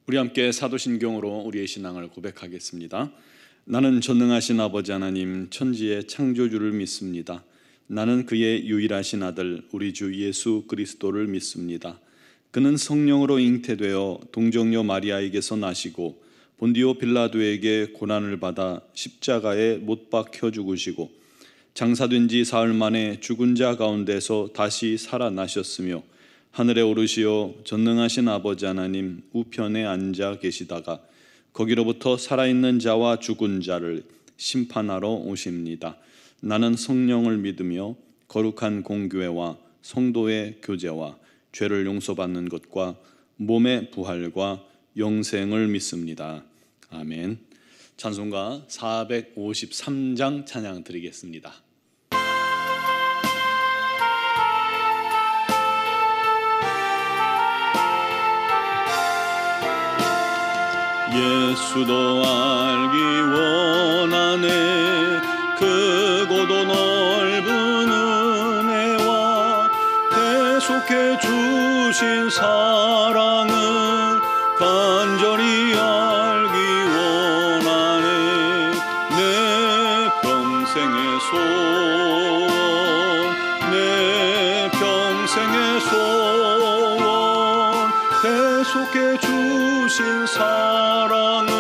우리 함께 사도신경으로 우리의 신앙을 고백하겠습니다. 나는 전능하신 아버지 하나님 천지의 창조주를 믿습니다. 나는 그의 유일하신 아들 우리 주 예수 그리스도를 믿습니다. 그는 성령으로 잉태되어 동정녀 마리아에게서 나시고 본디오 빌라도에게 고난을 받아 십자가에 못 박혀 죽으시고 장사된 지 사흘 만에 죽은 자 가운데서 다시 살아나셨으며 하늘에 오르시어 전능하신 아버지 하나님 우편에 앉아 계시다가 거기로부터 살아있는 자와 죽은 자를 심판하러 오십니다. 나는 성령을 믿으며 거룩한 공교회와 성도의 교제와 죄를 용서받는 것과 몸의 부활과 영생을 믿습니다. 아멘. 찬송가 453장 찬양 드리겠습니다. 예수도 알기 원하네 크고도 넓은 은혜와 계속해 주신 사랑을 간절히 알기 원하네 내 평생의 소원 내 평생의 소원 계속해 주신 사랑을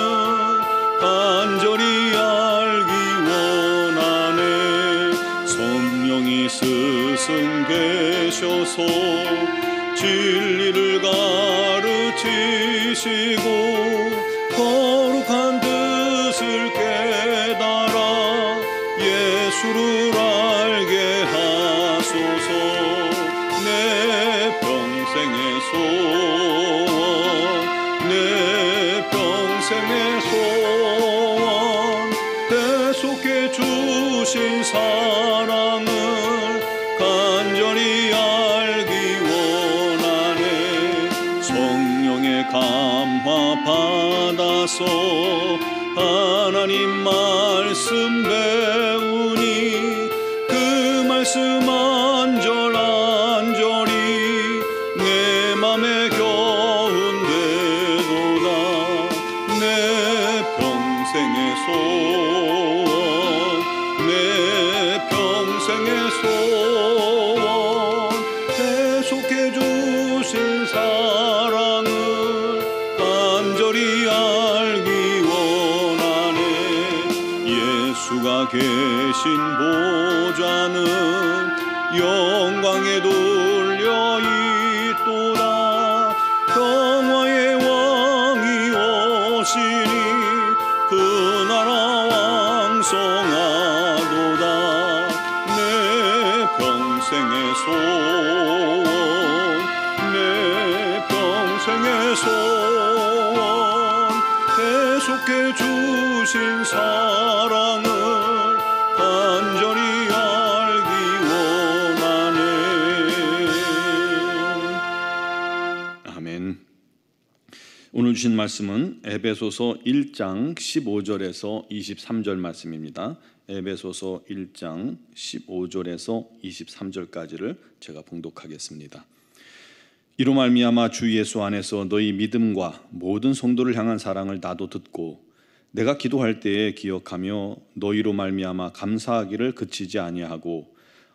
간절히 알기 원하네 성령이 스승되셔서 진리를 가르치시고 거룩한 뜻을 깨달아 예수를 알게 하소서 내 평생의 소원 내 평생의 소원 계속해 주신 사랑을 간절히 알기 원하네 성령의 감화 받아서 하나님 말씀 배우니 그 말씀 안절안절히 내 맘에 겨운되도다 내 평생의 소원 내 평생의 소원 계속해 주신 사랑을 간절히 알기 원하네 예수가 계신 보좌는 영광에 돌려 있도다 평화의 왕이 오시니 그 나라 왕성하도다 내 평생의 소원 내 평생의 소원 계속해 주신 사랑을 간절히 알기 원하네 아멘. 오늘 주신 말씀은 에베소서 1장 15절에서 23절 말씀입니다. 에베소서 1장 15절에서 23절까지를 제가 봉독하겠습니다. 이로 말미암아 주 예수 안에서 너희 믿음과 모든 성도를 향한 사랑을 나도 듣고 내가 기도할 때에 기억하며 너희로 말미암아 감사하기를 그치지 아니하고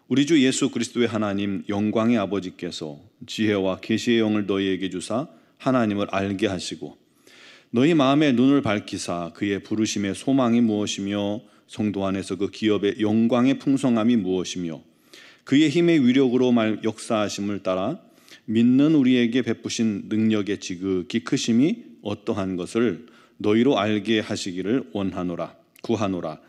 우리 주 예수 그리스도의 하나님 영광의 아버지께서 지혜와 계시의 영을 너희에게 주사 하나님을 알게 하시고 너희 마음의 눈을 밝히사 그의 부르심의 소망이 무엇이며 성도 안에서 그 기업의 영광의 풍성함이 무엇이며 그의 힘의 위력으로 역사하심을 따라 믿는 우리에게 베푸신 능력의 지극히 크심이 어떠한 것을 너희로 알게 하시기를 원하노라 구하노라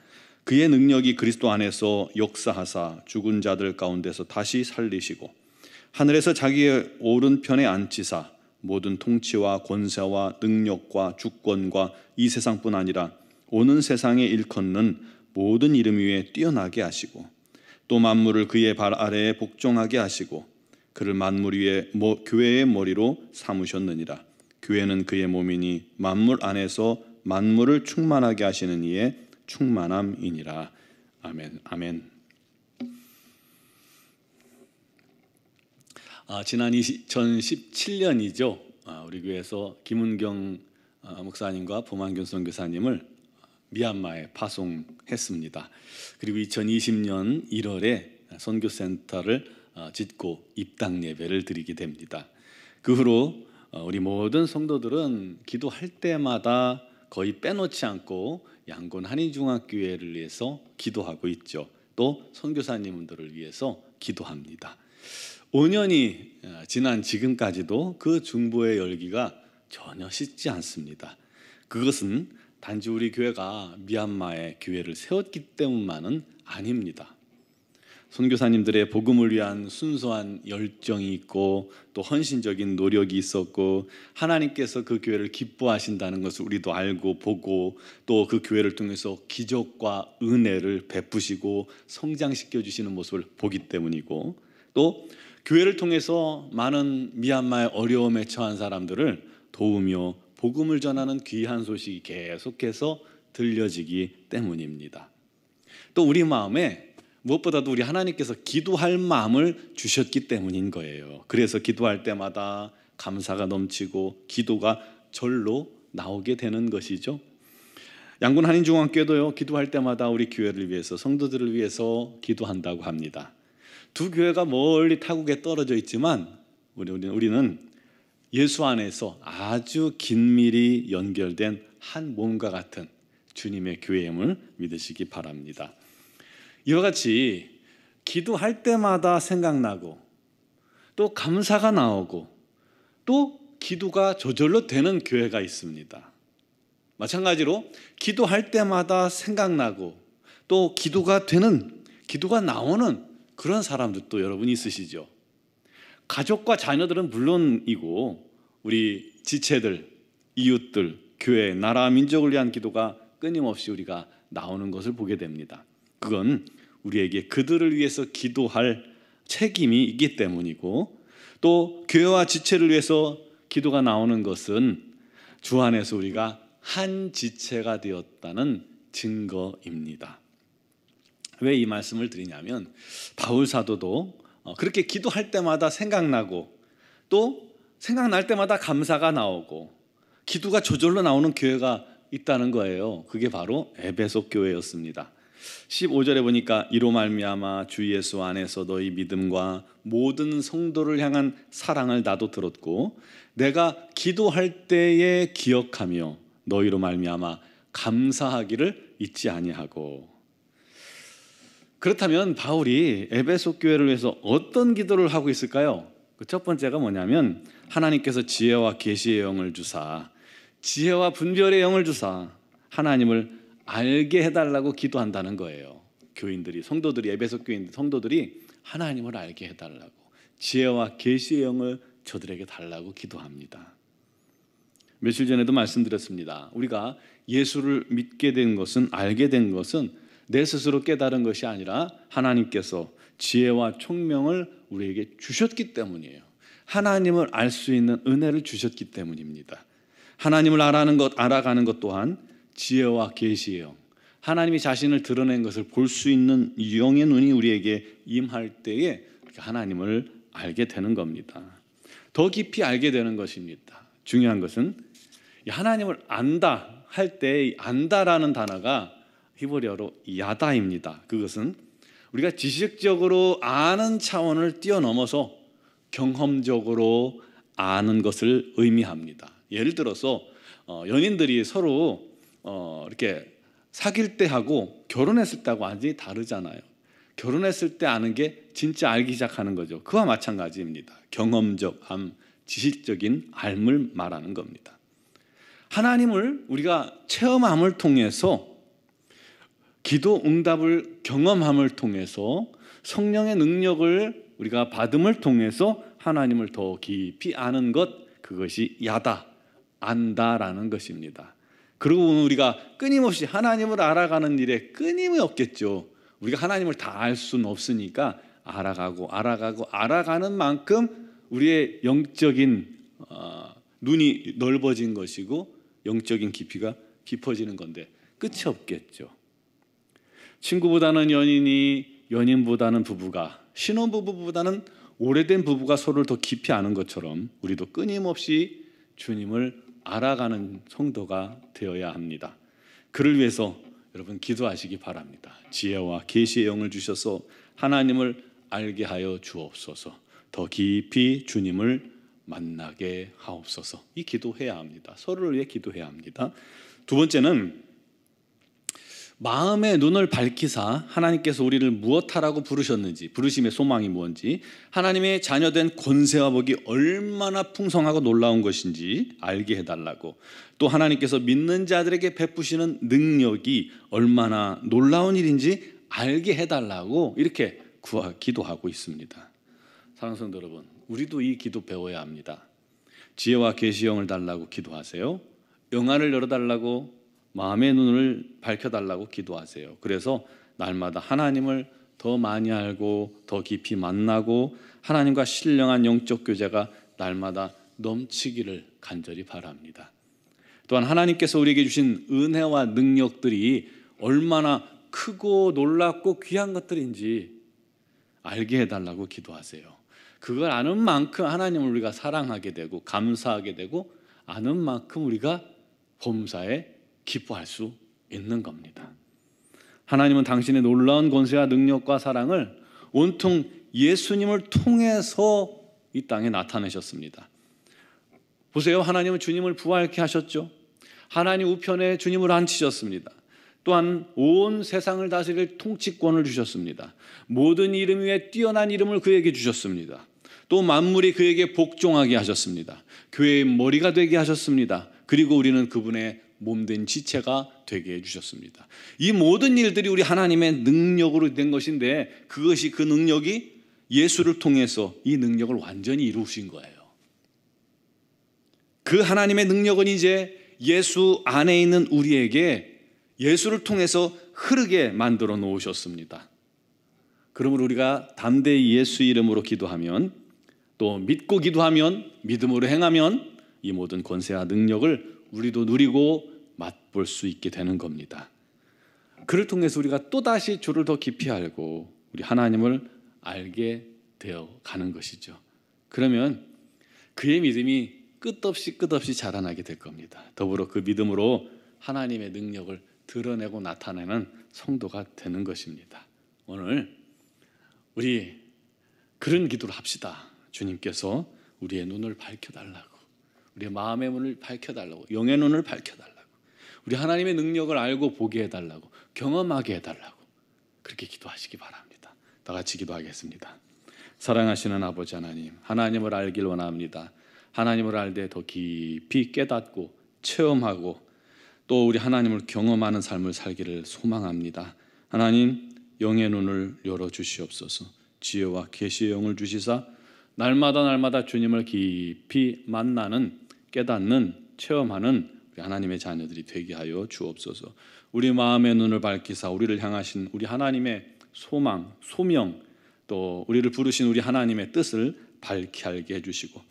그의 능력이 그리스도 안에서 역사하사 죽은 자들 가운데서 다시 살리시고 하늘에서 자기의 오른편에 앉히사 모든 통치와 권세와 능력과 주권과 이 세상뿐 아니라 오는 세상에 일컫는 모든 이름 위에 뛰어나게 하시고 또 만물을 그의 발 아래에 복종하게 하시고 그를 만물 위에 교회의 머리로 삼으셨느니라 교회는 그의 몸이니 만물 안에서 만물을 충만하게 하시는 이의 충만함이니라 아멘 아멘. 지난 2017년이죠. 우리 교회에서 김은경 목사님과 보만균 선교사님을 미얀마에 파송했습니다. 그리고 2020년 1월에 선교센터를 짓고 입당 예배를 드리게 됩니다. 그 후로 우리 모든 성도들은 기도할 때마다 거의 빼놓지 않고 양곤 한인중앙교회를 위해서 기도하고 있죠. 또 선교사님들을 위해서 기도합니다. 5년이 지난 지금까지도 그 중보의 열기가 전혀 식지 않습니다. 그것은 단지 우리 교회가 미얀마에 교회를 세웠기 때문만은 아닙니다. 선교사님들의 복음을 위한 순수한 열정이 있고 또 헌신적인 노력이 있었고 하나님께서 그 교회를 기뻐하신다는 것을 우리도 알고 보고 또 그 교회를 통해서 기적과 은혜를 베푸시고 성장시켜 주시는 모습을 보기 때문이고 또 교회를 통해서 많은 미얀마의 어려움에 처한 사람들을 도우며 복음을 전하는 귀한 소식이 계속해서 들려지기 때문입니다. 또 우리 마음에 무엇보다도 우리 하나님께서 기도할 마음을 주셨기 때문인 거예요. 그래서 기도할 때마다 감사가 넘치고 기도가 절로 나오게 되는 것이죠. 양곤 한인중앙교회도요, 기도할 때마다 우리 교회를 위해서, 성도들을 위해서 기도한다고 합니다. 두 교회가 멀리 타국에 떨어져 있지만 우리는 예수 안에서 아주 긴밀히 연결된 한 몸과 같은 주님의 교회임을 믿으시기 바랍니다. 이와 같이 기도할 때마다 생각나고 또 감사가 나오고 또 기도가 저절로 되는 교회가 있습니다. 마찬가지로 기도할 때마다 생각나고 또 기도가 되는, 기도가 나오는 그런 사람들도 여러분 있으시죠? 가족과 자녀들은 물론이고 우리 지체들, 이웃들, 교회, 나라, 민족을 위한 기도가 끊임없이 우리가 나오는 것을 보게 됩니다. 그건 우리에게 그들을 위해서 기도할 책임이 있기 때문이고 또 교회와 지체를 위해서 기도가 나오는 것은 주 안에서 우리가 한 지체가 되었다는 증거입니다. 왜 이 말씀을 드리냐면 바울 사도도 그렇게 기도할 때마다 생각나고 또 생각날 때마다 감사가 나오고 기도가 저절로 나오는 교회가 있다는 거예요. 그게 바로 에베소 교회였습니다. 15절에 보니까 이로 말미암아 주 예수 안에서 너희 믿음과 모든 성도를 향한 사랑을 나도 들었고 내가 기도할 때에 기억하며 너희로 말미암아 감사하기를 잊지 아니하고. 그렇다면 바울이 에베소 교회를 위해서 어떤 기도를 하고 있을까요? 그 첫 번째가 뭐냐면 하나님께서 지혜와 계시의 영을 주사, 지혜와 분별의 영을 주사 하나님을 알게 해달라고 기도한다는 거예요. 교인들이, 성도들이, 에베소 교인 성도들이 하나님을 알게 해달라고, 지혜와 계시의 영을 저들에게 달라고 기도합니다. 며칠 전에도 말씀드렸습니다. 우리가 예수를 믿게 된 것은, 알게 된 것은 내 스스로 깨달은 것이 아니라 하나님께서 지혜와 총명을 우리에게 주셨기 때문이에요. 하나님을 알 수 있는 은혜를 주셨기 때문입니다. 하나님을 알아가는 것 또한 지혜와 계시의 영, 하나님이 자신을 드러낸 것을 볼 수 있는 영의 눈이 우리에게 임할 때에 하나님을 알게 되는 겁니다. 더 깊이 알게 되는 것입니다. 중요한 것은 하나님을 안다 할 때 안다라는 단어가 히브리어로 야다입니다. 그것은 우리가 지식적으로 아는 차원을 뛰어넘어서 경험적으로 아는 것을 의미합니다. 예를 들어서 연인들이 서로 이렇게 사귈 때 하고 결혼했을 때하고 완전히 다르잖아요. 결혼했을 때 아는 게 진짜 알기 시작하는 거죠. 그와 마찬가지입니다. 경험적 암, 지식적인 알을 말하는 겁니다. 하나님을 우리가 체험함을 통해서, 기도 응답을 경험함을 통해서, 성령의 능력을 우리가 받음을 통해서 하나님을 더 깊이 아는 것, 그것이 야다, 안다라는 것입니다. 그리고 우리가 끊임없이 하나님을 알아가는 일에 끊임이 없겠죠. 우리가 하나님을 다 알 수는 없으니까 알아가는 만큼 우리의 영적인 눈이 넓어진 것이고 영적인 깊이가 깊어지는 건데 끝이 없겠죠. 친구보다는 연인이, 연인보다는 부부가, 신혼부부보다는 오래된 부부가 서로를 더 깊이 아는 것처럼 우리도 끊임없이 주님을 알아가는 성도가 되어야 합니다. 그를 위해서 여러분 기도하시기 바랍니다. 지혜와 계시의 영을 주셔서 하나님을 알게 하여 주옵소서. 더 깊이 주님을 만나게 하옵소서. 이 기도해야 합니다. 서로를 위해 기도해야 합니다. 두 번째는 마음의 눈을 밝히사 하나님께서 우리를 무엇하라고 부르셨는지, 부르심의 소망이 뭔지, 하나님의 자녀된 권세와 복이 얼마나 풍성하고 놀라운 것인지 알게 해달라고, 또 하나님께서 믿는 자들에게 베푸시는 능력이 얼마나 놀라운 일인지 알게 해달라고 이렇게 기도하고 있습니다. 사랑하는 성도 여러분, 우리도 이 기도 배워야 합니다. 지혜와 계시형을 달라고 기도하세요. 영안을 열어달라고, 마음의 눈을 밝혀달라고 기도하세요. 그래서 날마다 하나님을 더 많이 알고 더 깊이 만나고 하나님과 신령한 영적 교제가 날마다 넘치기를 간절히 바랍니다. 또한 하나님께서 우리에게 주신 은혜와 능력들이 얼마나 크고 놀랍고 귀한 것들인지 알게 해달라고 기도하세요. 그걸 아는 만큼 하나님을 우리가 사랑하게 되고 감사하게 되고, 아는 만큼 우리가 범사에 기뻐할 수 있는 겁니다. 하나님은 당신의 놀라운 권세와 능력과 사랑을 온통 예수님을 통해서 이 땅에 나타내셨습니다. 보세요. 하나님은 주님을 부활케 하셨죠. 하나님 우편에 주님을 앉히셨습니다. 또한 온 세상을 다스릴 통치권을 주셨습니다. 모든 이름 위에 뛰어난 이름을 그에게 주셨습니다. 또 만물이 그에게 복종하게 하셨습니다. 교회의 머리가 되게 하셨습니다. 그리고 우리는 그분의 몸된 지체가 되게 해주셨습니다. 이 모든 일들이 우리 하나님의 능력으로 된 것인데, 그것이 그 능력이 예수를 통해서 이 능력을 완전히 이루신 거예요. 그 하나님의 능력은 이제 예수 안에 있는 우리에게 예수를 통해서 흐르게 만들어 놓으셨습니다. 그러므로 우리가 담대히 예수 이름으로 기도하면, 또 믿고 기도하면, 믿음으로 행하면 이 모든 권세와 능력을 우리도 누리고 맛볼 수 있게 되는 겁니다. 그를 통해서 우리가 또다시 주를 더 깊이 알고 우리 하나님을 알게 되어 가는 것이죠. 그러면 그의 믿음이 끝없이 자라나게 될 겁니다. 더불어 그 믿음으로 하나님의 능력을 드러내고 나타내는 성도가 되는 것입니다. 오늘 우리 그런 기도를 합시다. 주님께서 우리의 눈을 밝혀달라고, 우리의 마음의 문을 밝혀달라고, 영의 눈을 밝혀달라고, 우리 하나님의 능력을 알고 보게 해달라고, 경험하게 해달라고 그렇게 기도하시기 바랍니다. 다 같이 기도하겠습니다. 사랑하시는 아버지 하나님, 하나님을 알길 원합니다. 하나님을 알 때 더 깊이 깨닫고 체험하고 또 우리 하나님을 경험하는 삶을 살기를 소망합니다. 하나님, 영의 눈을 열어주시옵소서. 지혜와 계시의 영을 주시사 날마다 주님을 깊이 만나는, 깨닫는, 체험하는 우리 하나님의 자녀들이 되게 하여 주옵소서. 우리 마음의 눈을 밝히사 우리를 향하신 우리 하나님의 소망, 소명, 또 우리를 부르신 우리 하나님의 뜻을 밝게 알게 해주시고,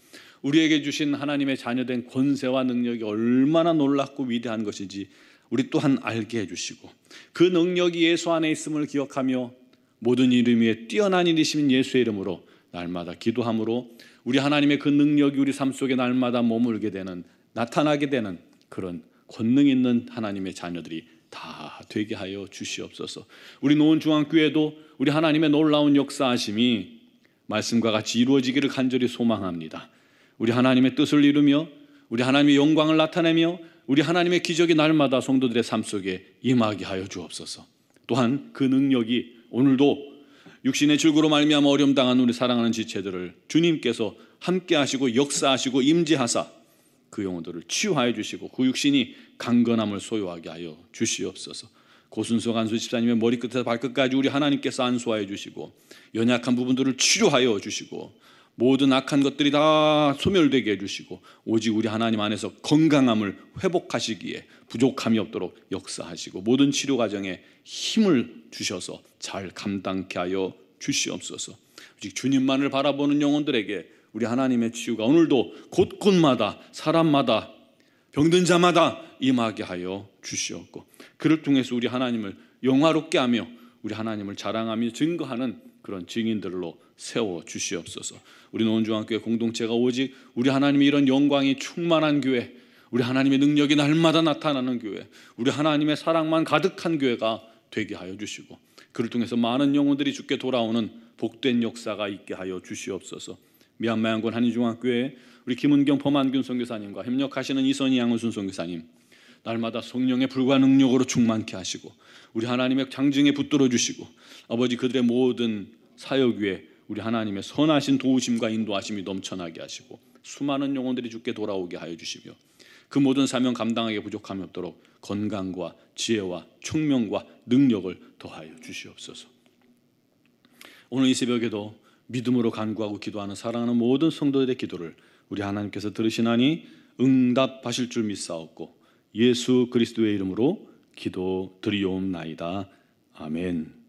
우리에게 주신 하나님의 자녀된 권세와 능력이 얼마나 놀랍고 위대한 것인지 우리 또한 알게 해주시고, 그 능력이 예수 안에 있음을 기억하며 모든 이름 위에 뛰어난 이이신 예수의 이름으로 날마다 기도함으로 우리 하나님의 그 능력이 우리 삶 속에 날마다 머물게 되는, 나타나게 되는 그런 권능 있는 하나님의 자녀들이 다 되게 하여 주시옵소서. 우리 노원중앙교회도 우리 하나님의 놀라운 역사하심이 말씀과 같이 이루어지기를 간절히 소망합니다. 우리 하나님의 뜻을 이루며 우리 하나님의 영광을 나타내며 우리 하나님의 기적이 날마다 성도들의 삶 속에 임하게 하여 주옵소서. 또한 그 능력이 오늘도 육신의 질고로 말미암아 어려움 당한 우리 사랑하는 지체들을 주님께서 함께 하시고 역사하시고 임재하사 그 영혼들을 치유하여 주시고 그 육신이 강건함을 소유하게 하여 주시옵소서. 고순석 안수 집사님의 머리끝에서 발끝까지 우리 하나님께서 안수하여 주시고 연약한 부분들을 치료하여 주시고 모든 악한 것들이 다 소멸되게 해주시고 오직 우리 하나님 안에서 건강함을 회복하시기에 부족함이 없도록 역사하시고 모든 치료 과정에 힘을 주셔서 잘 감당케 하여 주시옵소서. 오직 주님만을 바라보는 영혼들에게 우리 하나님의 치유가 오늘도 곳곳마다 사람마다 병든 자마다 임하게 하여 주시옵고, 그를 통해서 우리 하나님을 영화롭게 하며 우리 하나님을 자랑하며 증거하는 그런 증인들로 세워 주시옵소서. 우리 노원중앙교회 공동체가 오직 우리 하나님의 이런 영광이 충만한 교회, 우리 하나님의 능력이 날마다 나타나는 교회, 우리 하나님의 사랑만 가득한 교회가 되게 하여 주시고, 그를 통해서 많은 영혼들이 주께 돌아오는 복된 역사가 있게 하여 주시옵소서. 미얀마 양곤 한인중앙교회 우리 김은경 범한균 선교사님과 협력하시는 이선희 양은순 선교사님, 날마다 성령의 불과 능력으로 충만케 하시고 우리 하나님의 장증에 붙들어 주시고, 아버지 그들의 모든 사역 위에 우리 하나님의 선하신 도우심과 인도하심이 넘쳐나게 하시고 수많은 영혼들이 주께 돌아오게 하여 주시며, 그 모든 사명 감당하기 부족함이 없도록 건강과 지혜와 총명과 능력을 더하여 주시옵소서. 오늘 이 새벽에도 믿음으로 간구하고 기도하는 사랑하는 모든 성도들의 기도를 우리 하나님께서 들으시나니 응답하실 줄 믿사옵고 예수 그리스도의 이름으로 기도드리옵나이다. 아멘.